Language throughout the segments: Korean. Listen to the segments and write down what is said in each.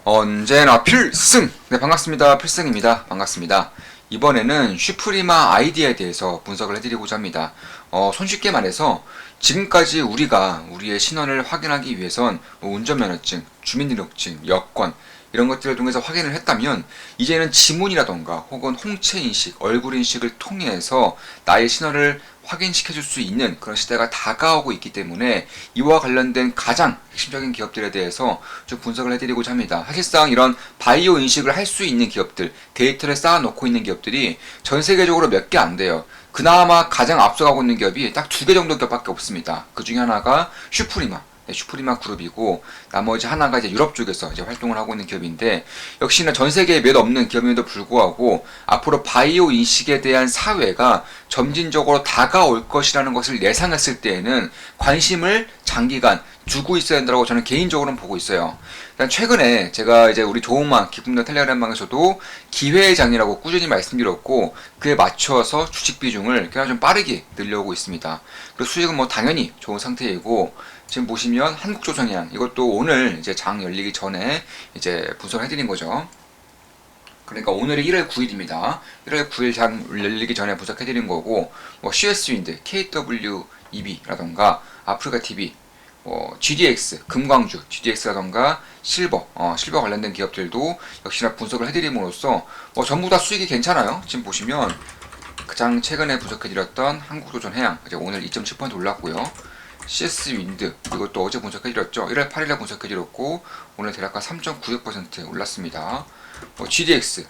언제나 필승! 네, 반갑습니다. 필승입니다. 반갑습니다. 이번에는 슈프리마 아이디에 대해서 분석을 해드리고자 합니다. 손쉽게 말해서 지금까지 우리가 우리의 신원을 확인하기 위해선 운전면허증, 주민등록증, 여권 이런 것들을 통해서 확인을 했다면 이제는 지문이라던가 혹은 홍채인식, 얼굴인식을 통해서 나의 신원을 확인시켜줄 수 있는 그런 시대가 다가오고 있기 때문에 이와 관련된 가장 핵심적인 기업들에 대해서 좀 분석을 해드리고자 합니다. 사실상 이런 바이오 인식을 할 수 있는 기업들, 데이터를 쌓아놓고 있는 기업들이 전 세계적으로 몇 개 안 돼요. 그나마 가장 앞서가고 있는 기업이 딱 2개 정도 기업밖에 없습니다. 그 중에 하나가 슈프리마. 슈프리마 그룹이고 나머지 하나가 이제 유럽 쪽에서 이제 활동을 하고 있는 기업인데 역시나 전 세계에 몇 없는 기업임에도 불구하고 앞으로 바이오 인식에 대한 사회가 점진적으로 다가올 것이라는 것을 예상했을 때에는 관심을 장기간 두고 있어야 된다고 저는 개인적으로는 보고 있어요. 일단 최근에 제가 이제 우리 조은만 기품전 텔레그램방에서도 기회장이라고 꾸준히 말씀드렸고 그에 맞춰서 주식 비중을 그냥 좀 빠르게 늘려오고 있습니다. 그리고 수익은 뭐 당연히 좋은 상태이고 지금 보시면 한국조선해양 이것도 오늘 이제 장 열리기 전에 이제 분석을 해드린 거죠. 그러니까 오늘이 1월 9일입니다. 1월 9일 장 열리기 전에 분석해드린 거고 뭐 CS윈드, KWEB라던가 아프리카TV, GDX, 금광주, GDX라던가 실버 관련된 기업들도 역시나 분석을 해드림으로써 전부 다 수익이 괜찮아요. 지금 보시면 가장 최근에 분석해드렸던 한국조선해양 이제 오늘 2.7% 올랐고요. CS윈드 이것도 어제 분석해드렸죠. 1월 8일에 분석해드렸고 오늘 대략 3.96% 올랐습니다. GDX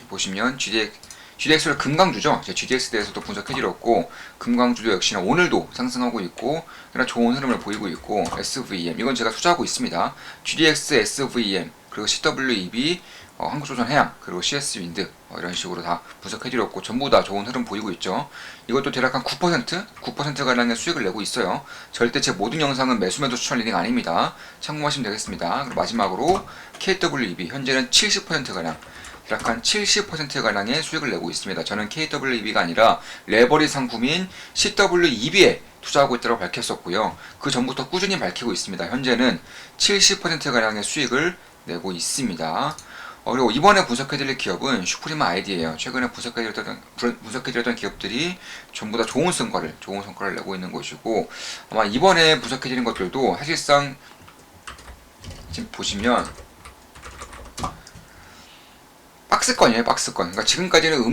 보시면 GDX를 금강주죠. GDX에 대해서도 분석해드렸고 금강주도 역시나 오늘도 상승하고 있고 좋은 흐름을 보이고 있고 SVM 이건 제가 투자하고 있습니다. GDX, SVM 그리고 CWEB 한국조선해양 그리고 CS윈드 이런 식으로 다 분석해드렸고 전부 다 좋은 흐름 보이고 있죠. 이것도 대략 한 9%가량의 수익을 내고 있어요. 절대 제 모든 영상은 매수매도 추천 리딩 아닙니다. 참고하시면 되겠습니다. 그리고 마지막으로 KWEB 현재는 70%가량 대략 한 70%가량의 수익을 내고 있습니다. 저는 KWEB가 아니라 레버리 상품인 CWEB에 투자하고 있다고 밝혔었고요. 그 전부터 꾸준히 밝히고 있습니다. 현재는 70%가량의 수익을 내고 있습니다. 그리고 이번에 분석해드릴 기업은 슈프리마 아이디예요. 최근에 분석해드렸던 기업들이 전부 다 좋은 성과를 내고 있는 것이고 아마 이번에 분석해드린 것들도 사실상 지금 보시면 박스권이에요. 박스권. 그러니까 지금까지는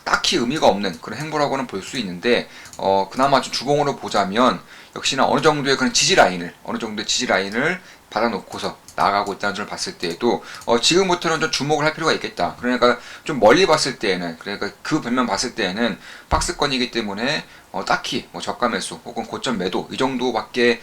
딱히 의미가 없는 그런 행보라고는 볼 수 있는데 그나마 좀 주봉으로 보자면 역시나 어느 정도의 지지라인을 받아놓고서 나아가고 있다는 점을 봤을 때에도 지금부터는 좀 주목을 할 필요가 있겠다. 그러니까 좀 멀리 봤을 때에는 그러니까 그 변면 봤을 때에는 박스권이기 때문에 딱히 저가 매수 혹은 고점 매도 이 정도밖에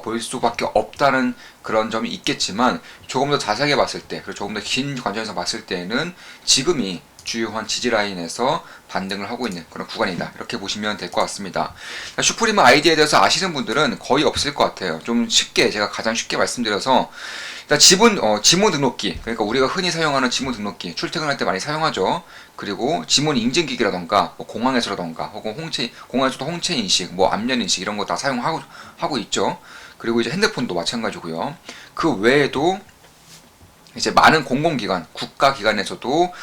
볼 수밖에 없다는 그런 점이 있겠지만 조금 더 자세하게 봤을 때 그리고 조금 더 긴 관점에서 봤을 때에는 지금이 주요한 지지라인에서 반등을 하고 있는 그런 구간이다. 이렇게 보시면 될 것 같습니다. 슈프리마 아이디에 대해서 아시는 분들은 거의 없을 것 같아요. 좀 쉽게 제가 가장 쉽게 말씀드려서 일단 지문 등록기 그러니까 우리가 흔히 사용하는 지문 등록기 출퇴근할 때 많이 사용하죠. 그리고 지문 인증기기라던가 공항에서라던가 혹은 공항에서도 홍채 인식, 안면 인식 이런 거 다 사용하고 있죠. 그리고 이제 핸드폰도 마찬가지고요. 그 외에도 이제 많은 공공기관, 국가기관에서도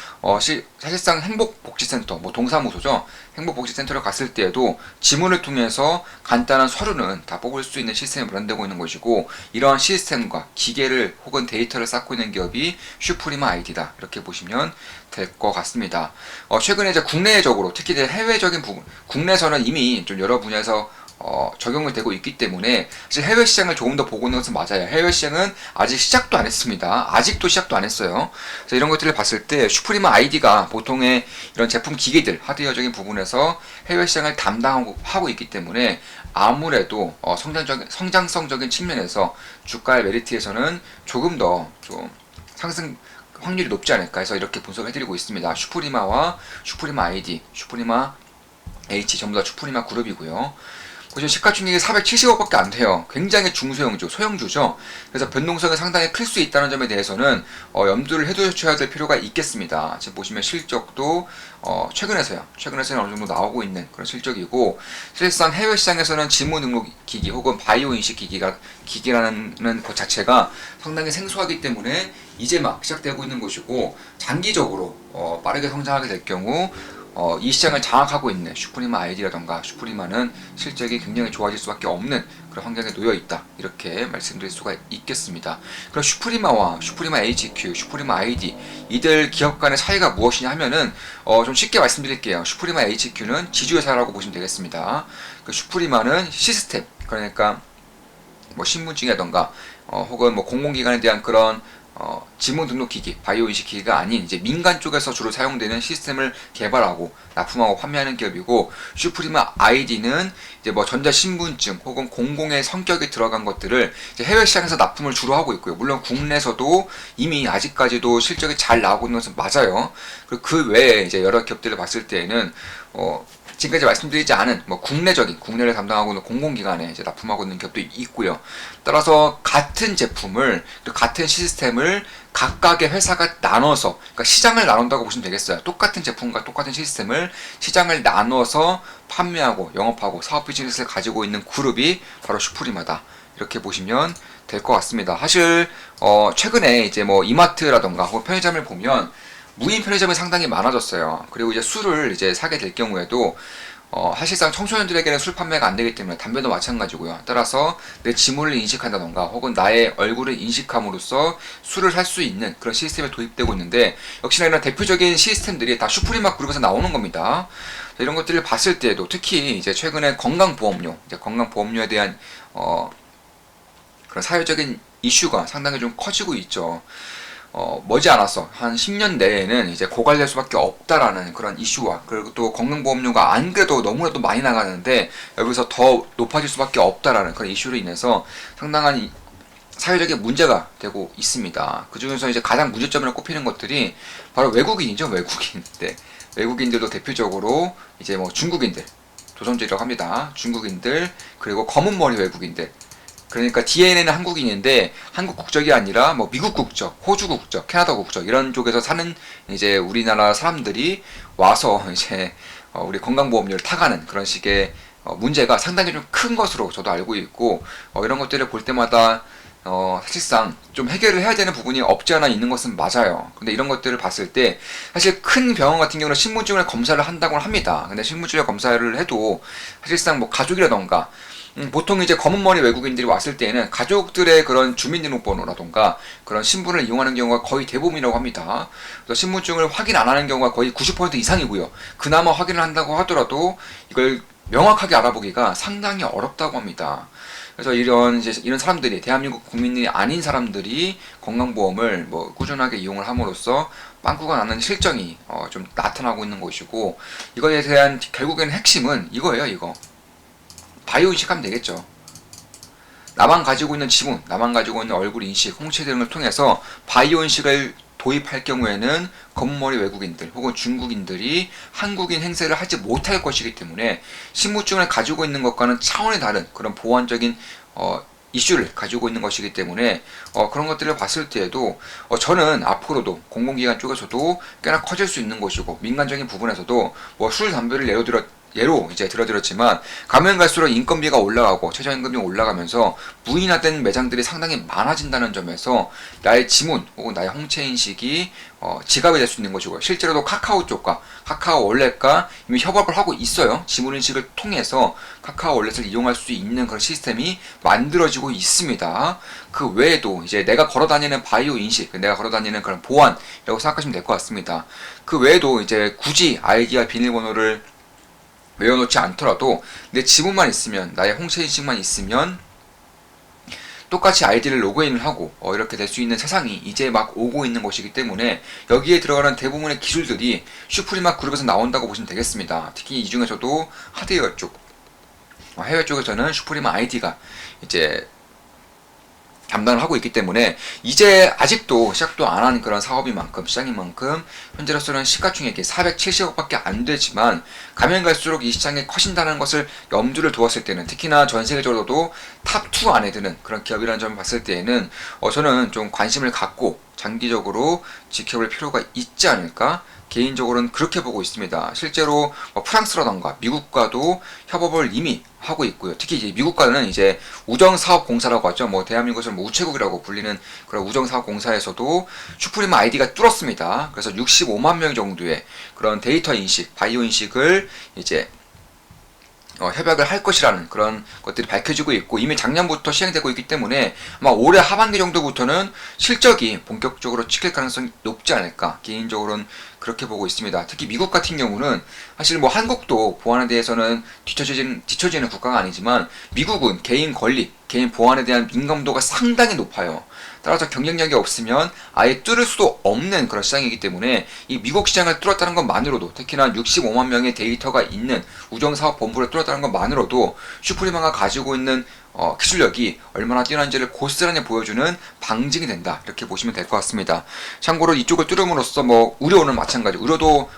사실상 행복복지센터, 동사무소죠. 행복복지센터를 갔을 때에도 지문을 통해서 간단한 서류는 다 뽑을 수 있는 시스템이 마련되고 있는 것이고 이러한 시스템과 기계를 혹은 데이터를 쌓고 있는 기업이 슈프리마 아이디다. 이렇게 보시면 될 것 같습니다. 최근에 이제 국내적으로 특히 이제 해외적인 부분, 국내에서는 이미 좀 여러 분야에서 적용이 되고 있기 때문에 사실 해외 시장을 조금 더 보고 있는 것은 맞아요. 해외 시장은 아직 시작도 안 했습니다. 아직도 시작도 안 했어요. 그래서 이런 것들을 봤을 때 슈프리마 아이디가 보통의 이런 제품 기기들 하드웨어적인 부분에서 해외 시장을 담당하고 있기 때문에 아무래도 성장성적인 측면에서 주가의 메리트에서는 조금 더 좀 상승 확률이 높지 않을까 해서 이렇게 분석을 해드리고 있습니다. 슈프리마와 슈프리마 아이디, 슈프리마 H 전부 다 슈프리마 그룹이고요. 그죠? 시가총액이 470억밖에 안 돼요. 굉장히 중소형주, 소형주죠. 그래서 변동성이 상당히 클 수 있다는 점에 대해서는 염두를 해두셔야 될 필요가 있겠습니다. 지금 보시면 실적도 최근에서야 어느 정도 나오고 있는 그런 실적이고, 사실상 해외 시장에서는 지문 등록 기기 혹은 바이오 인식 기기라는 것 자체가 상당히 생소하기 때문에 이제 막 시작되고 있는 것이고, 장기적으로 빠르게 성장하게 될 경우 이 시장을 장악하고 있는 슈프리마 아이디라던가 슈프리마는 실적이 굉장히 좋아질 수밖에 없는 그런 환경에 놓여 있다, 이렇게 말씀드릴 수가 있겠습니다. 그럼 슈프리마와 슈프리마 HQ, 슈프리마 아이디, 이들 기업 간의 차이가 무엇이냐 하면은 좀 쉽게 말씀드릴게요. 슈프리마 HQ는 지주회사라고 보시면 되겠습니다. 그 슈프리마는 시스템, 그러니까 뭐 신분증이라던가 혹은 뭐 공공기관에 대한 그런 지문 등록 기기, 바이오 인식 기기가 아닌 이제 민간 쪽에서 주로 사용되는 시스템을 개발하고 납품하고 판매하는 기업이고, 슈프리마 아이디는 이제 뭐 전자 신분증 혹은 공공의 성격이 들어간 것들을 이제 해외 시장에서 납품을 주로 하고 있고요. 물론 국내에서도 이미 아직까지도 실적이 잘 나오고 있는 것은 맞아요. 그리고 그 외에 이제 여러 기업들을 봤을 때에는 지금까지 말씀드리지 않은 뭐 국내를 담당하고 있는 공공기관에 이제 납품하고 있는 기업도 있고요. 따라서 같은 제품을, 같은 시스템을 각각의 회사가 나눠서, 그러니까 시장을 나눈다고 보시면 되겠어요. 똑같은 제품과 똑같은 시스템을 시장을 나눠서 판매하고 영업하고 사업 비즈니스를 가지고 있는 그룹이 바로 슈프리마다, 이렇게 보시면 될 것 같습니다. 사실 최근에 이제 뭐 이마트라던가 혹은 편의점을 보면 무인 편의점이 상당히 많아졌어요. 그리고 이제 술을 이제 사게 될 경우에도 사실상 청소년들에게는 술 판매가 안 되기 때문에 담배도 마찬가지고요. 따라서 내 지문을 인식한다던가 혹은 나의 얼굴을 인식함으로써 술을 살 수 있는 그런 시스템이 도입되고 있는데, 역시나 이런 대표적인 시스템들이 다 슈프리마 그룹에서 나오는 겁니다. 이런 것들을 봤을 때에도 특히 이제 최근에 건강보험료에 대한 그런 사회적인 이슈가 상당히 좀 커지고 있죠. 머지않아서 한 10년 내에는 이제 고갈될 수밖에 없다라는 그런 이슈와, 그리고 또 건강보험료가 안 그래도 너무나도 많이 나가는데 여기서 더 높아질 수밖에 없다라는 그런 이슈로 인해서 상당한 사회적인 문제가 되고 있습니다. 그 중에서 이제 가장 문제점으로 꼽히는 것들이 바로 외국인이죠, 외국인. 네. 외국인들도 대표적으로 이제 뭐 중국인들, 조선족이라고 합니다. 중국인들, 그리고 검은머리 외국인들. 그러니까 DNA는 한국인인데 한국 국적이 아니라 뭐 미국 국적, 호주 국적, 캐나다 국적 이런 쪽에서 사는 이제 우리나라 사람들이 와서 이제 우리 건강보험료를 타가는 그런 식의 문제가 상당히 좀 큰 것으로 저도 알고 있고, 이런 것들을 볼 때마다 사실상 좀 해결을 해야 되는 부분이 없지 않아 있는 것은 맞아요. 근데 이런 것들을 봤을 때 사실 큰 병원 같은 경우는 신분증을 검사를 한다고 합니다. 근데 신분증을 검사를 해도 사실상 뭐 가족이라던가 보통 이제 검은머리 외국인들이 왔을 때에는 가족들의 그런 주민등록번호라던가 그런 신분을 이용하는 경우가 거의 대부분이라고 합니다. 그래서 신분증을 확인 안 하는 경우가 거의 90% 이상이고요. 그나마 확인을 한다고 하더라도 이걸 명확하게 알아보기가 상당히 어렵다고 합니다. 그래서 이런 사람들이, 대한민국 국민이 아닌 사람들이 건강보험을 뭐 꾸준하게 이용을 함으로써 빵꾸가 나는 실정이 좀 나타나고 있는 것이고, 이거에 대한 결국에는 핵심은 이거예요, 이거. 바이오 인식하면 되겠죠. 나만 가지고 있는 지문, 나만 가지고 있는 얼굴 인식, 홍채 등을 통해서 바이오 인식을 도입할 경우에는 검은머리 외국인들 혹은 중국인들이 한국인 행세를 하지 못할 것이기 때문에 신분증을 가지고 있는 것과는 차원이 다른 그런 보안적인 이슈를 가지고 있는 것이기 때문에 그런 것들을 봤을 때에도 저는 앞으로도 공공기관 쪽에서도 꽤나 커질 수 있는 것이고, 민간적인 부분에서도 뭐 술, 담배를 예로 이제 들어드렸지만 가면 갈수록 인건비가 올라가고 최저임금이 올라가면서 무인화된 매장들이 상당히 많아진다는 점에서 나의 지문 혹은 나의 홍채 인식이 지갑이 될 수 있는 것이고요. 실제로도 카카오 쪽과 카카오 월렛과 이미 협업을 하고 있어요. 지문 인식을 통해서 카카오 월렛을 이용할 수 있는 그런 시스템이 만들어지고 있습니다. 그 외에도 이제 내가 걸어다니는 바이오 인식, 내가 걸어다니는 그런 보안이라고 생각하시면 될 것 같습니다. 그 외에도 이제 굳이 아이디와 비밀번호를 외워놓지 않더라도 내 지문만 있으면, 나의 홍채 인식만 있으면 똑같이 아이디를 로그인을 하고 이렇게 될 수 있는 세상이 이제 막 오고 있는 것이기 때문에 여기에 들어가는 대부분의 기술들이 슈프리마 그룹에서 나온다고 보시면 되겠습니다. 특히 이 중에서도 하드웨어 쪽, 해외 쪽에서는 슈프리마 아이디가 이제 담당을 하고 있기 때문에 이제 아직도 시작도 안 한 그런 사업인 만큼, 시장인 만큼 현재로서는 시가총액이 470억밖에 안 되지만 가면 갈수록 이 시장이 커진다는 것을 염두를 두었을 때는, 특히나 전 세계적으로도 탑2 안에 드는 그런 기업이라는 점을 봤을 때에는 저는 좀 관심을 갖고 장기적으로 지켜볼 필요가 있지 않을까, 개인적으로는 그렇게 보고 있습니다. 실제로 프랑스라던가 미국과도 협업을 이미 하고 있고요. 특히 이제 미국과는 이제 우정사업공사라고 하죠. 대한민국에서 우체국이라고 불리는 그런 우정사업공사에서도 슈프리마 아이디가 뚫었습니다. 그래서 65만 명 정도의 그런 데이터 인식, 바이오 인식을 이제 협약을 할 것이라는 그런 것들이 밝혀지고 있고, 이미 작년부터 시행되고 있기 때문에 아마 올해 하반기 정도부터는 실적이 본격적으로 찍힐 가능성이 높지 않을까, 개인적으로는 그렇게 보고 있습니다. 특히 미국 같은 경우는 사실 한국도 보안에 대해서는 뒤처지는 국가가 아니지만 미국은 개인 권리, 개인 보안에 대한 민감도가 상당히 높아요. 따라서 경쟁력이 없으면 아예 뚫을 수도 없는 그런 시장이기 때문에 이 미국 시장을 뚫었다는 것만으로도, 특히나 65만 명의 데이터가 있는 우정사업본부를 뚫었다는 것만으로도 슈프리마가 가지고 있는 기술력이 얼마나 뛰어난지를 고스란히 보여주는 방증이 된다, 이렇게 보시면 될 것 같습니다. 참고로 이쪽을 뚫음으로써 의료는 마찬가지, 의료도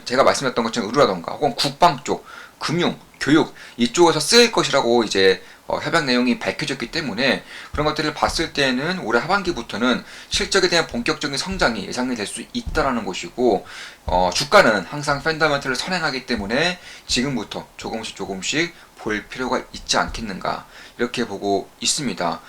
제가 말씀드렸던 것처럼 의료라던가 혹은 국방 쪽, 금융, 교육 이쪽에서 쓰일 것이라고 이제 협약 내용이 밝혀졌기 때문에 그런 것들을 봤을 때는 올해 하반기부터는 실적에 대한 본격적인 성장이 예상이 될 수 있다라는 것이고, 주가는 항상 펀더멘털을 선행하기 때문에 지금부터 조금씩 볼 필요가 있지 않겠는가, 이렇게 보고 있습니다.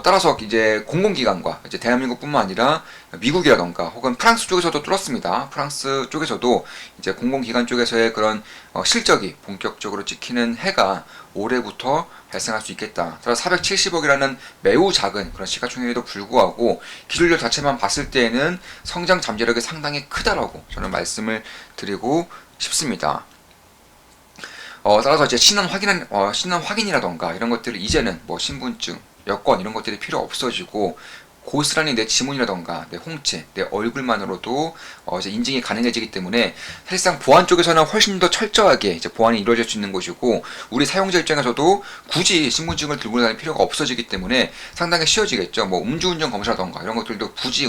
따라서 이제 공공기관과 이제 대한민국뿐만 아니라 미국이라던가 혹은 프랑스 쪽에서도 뚫었습니다. 프랑스 쪽에서도 이제 공공기관 쪽에서의 그런 실적이 본격적으로 찍히는 해가 올해부터 발생할 수 있겠다. 따라서 470억이라는 매우 작은 그런 시가총액에도 불구하고 기술력 자체만 봤을 때에는 성장 잠재력이 상당히 크다라고 저는 말씀을 드리고 싶습니다. 따라서 이제 신원 확인이라던가 이런 것들을 이제는 신분증, 여권 이런 것들이 필요 없어지고 고스란히 내 지문이라던가 내 홍채, 내 얼굴만으로도 이제 인증이 가능해지기 때문에 사실상 보안 쪽에서는 훨씬 더 철저하게 이제 보안이 이루어질 수 있는 것이고, 우리 사용자 입장에서도 굳이 신분증을 들고 다닐 필요가 없어지기 때문에 상당히 쉬워지겠죠. 음주운전 검사라던가 이런 것들도 굳이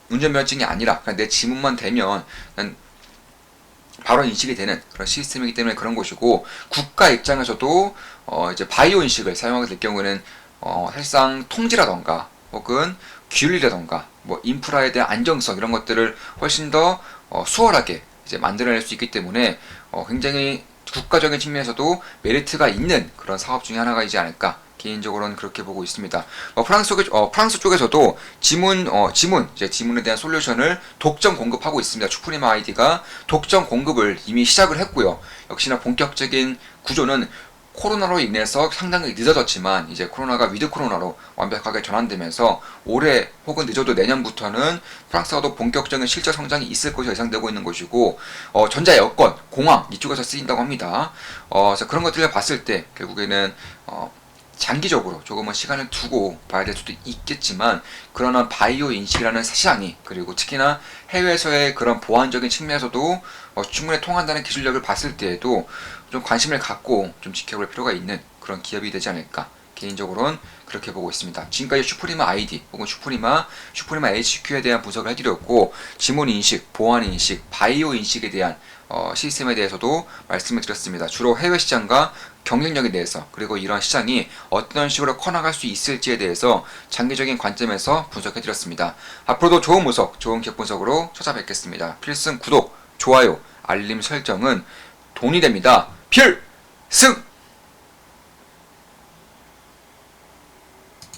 운전면허증이 아니라 그냥 내 지문만 대면 그냥 바로 인식이 되는 그런 시스템이기 때문에 그런 것이고, 국가 입장에서도 이제 바이오 인식을 사용하게 될 경우에는 사실상 통지라던가 혹은 규율이라던가 인프라에 대한 안정성 이런 것들을 훨씬 더 수월하게 이제 만들어낼 수 있기 때문에 굉장히 국가적인 측면에서도 메리트가 있는 그런 사업 중에 하나가 이지 않을까, 개인적으로는 그렇게 보고 있습니다. 프랑스 쪽에서도 지문에 대한 솔루션을 독점 공급하고 있습니다. 슈프리마 아이디가 독점 공급을 이미 시작을 했고요. 역시나 본격적인 구조는 코로나로 인해서 상당히 늦어졌지만 이제 코로나가 위드 코로나로 완벽하게 전환되면서 올해 혹은 늦어도 내년부터는 프랑스가도 본격적인 실적 성장이 있을 것으로 예상되고 있는 것이고, 전자 여권, 공항 이쪽에서 쓰인다고 합니다. 그래서 그런 것들을 봤을 때 결국에는 장기적으로 조금은 시간을 두고 봐야 될 수도 있겠지만, 그러나 바이오 인식이라는 시장이, 그리고 특히나 해외에서의 그런 보안적인 측면에서도 충분히 통한다는 기술력을 봤을 때에도 좀 관심을 갖고 좀 지켜볼 필요가 있는 그런 기업이 되지 않을까, 개인적으로는 그렇게 보고 있습니다. 지금까지 슈프리마 아이디 혹은 슈프리마 HQ에 대한 분석을 해드렸고, 지문 인식, 보안 인식, 바이오 인식에 대한 시스템에 대해서도 말씀을 드렸습니다. 주로 해외 시장과 경쟁력에 대해서, 그리고 이러한 시장이 어떤 식으로 커나갈 수 있을지에 대해서 장기적인 관점에서 분석해드렸습니다. 앞으로도 좋은 분석, 좋은 기업 분석으로 찾아뵙겠습니다. 필승 구독, 좋아요, 알림 설정은 돈이 됩니다. 필승!